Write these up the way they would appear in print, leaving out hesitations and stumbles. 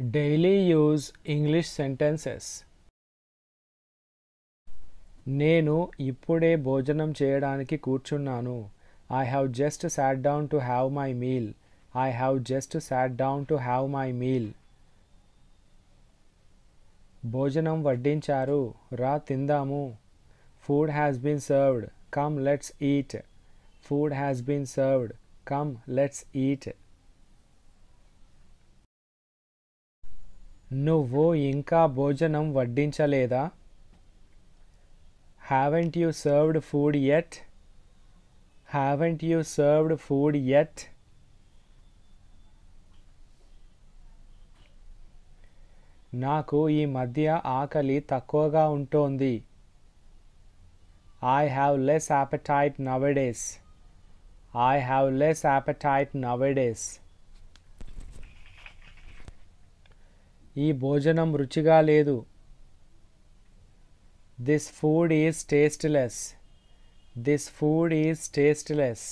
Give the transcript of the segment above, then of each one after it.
Daily use English sentences. నేను ఇప్పుడే భోజనం చేయడానికి కూర్చున్నాను. I have just sat down to have my meal. I have just sat down to have my meal. భోజనం వడ్డించారు. రా తిందాము. Food has been served. Come let's eat. Food has been served. Come let's eat. నువ్వు ఇంకా భోజనం వడ్డించలేదా? Haven't you served food yet? Haven't you served food yet? నాకు ఈ మధ్య ఆకలి తక్కువగా ఉంటోంది. I have less appetite nowadays. I have less appetite nowadays. ఈ భోజనం రుచిగా లేదు. This food is tasteless. This food is tasteless.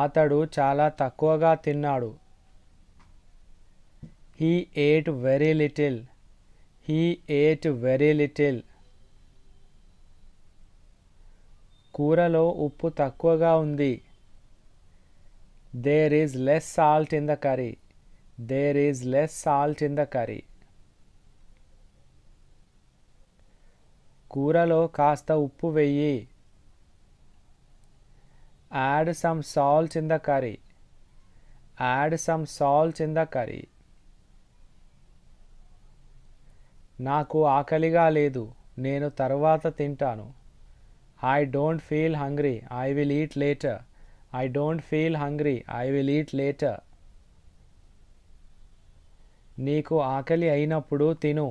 అతడు చాలా తక్కువగా తిన్నాడు. He ate very little. He ate very little. కూరలో ఉప్పు తక్కువగా ఉంది. There is less salt in the curry. There is less salt in the curry. కూరలో కాస్త ఉప్పు వెయ్యి. Add some salt in the curry. Add some salt in the curry. నాకు ఆకలిగా లేదు. నేను తర్వాత తింటాను. I don't feel hungry. I will eat later. I don't feel hungry. I will eat later. నీకు ఆకలి అయినప్పుడు తిను.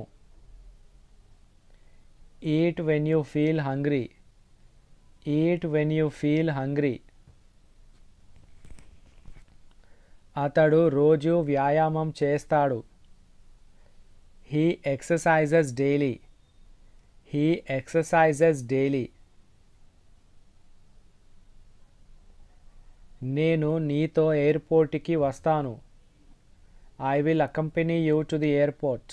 Eat when you feel hungry. Eat when you feel hungry. అతడు రోజు వ్యాయామం చేస్తాడు. He exercises daily. He exercises daily. నేను నీతో ఎయిర్పోర్ట్కి వస్తాను. I will accompany you to the airport.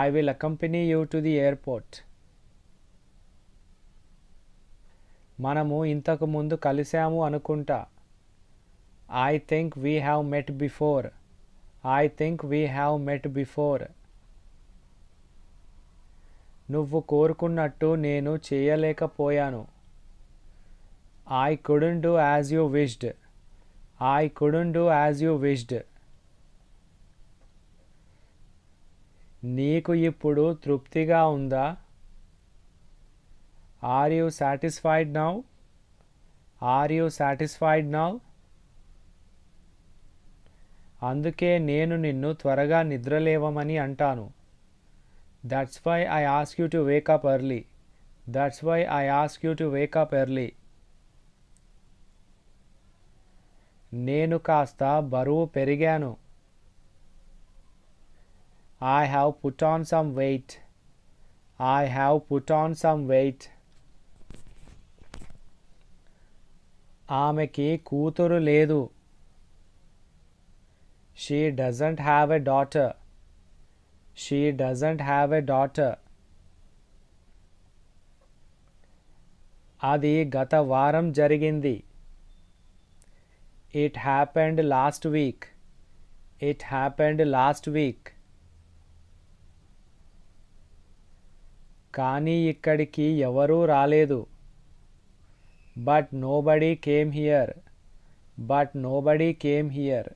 I will accompany you to the airport. మనము ఇంతకు ముందు కలిసాము అనుకుంటా. I think we have met before. I think we have met before. నువ్వు కోరుకున్నట్టు నేను చేయలేకపోయాను. I couldn't do as you wished. I couldn't do as you wished. నీకు ఇప్పుడు తృప్తిగా ఉందా? Are you satisfied now? Are you satisfied now? అందుకే నేను నిన్ను త్వరగా నిద్రలేవమని అంటాను. That's why I ask you to wake up early. That's why I ask you to wake up early. నేను కాస్త బరువు పెరిగాను. I have put on some weight. I have put on some weight. ఆమెకి కూతురు లేదు. She doesn't have a daughter. She doesn't have a daughter. అది గత వారం జరిగింది. It happened last week. It happened last week. కానీ ఇక్కడికి ఎవరూ రాలేదు. But nobody came here. But nobody came here.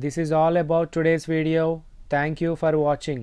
This is all about today's video. Thank you for watching.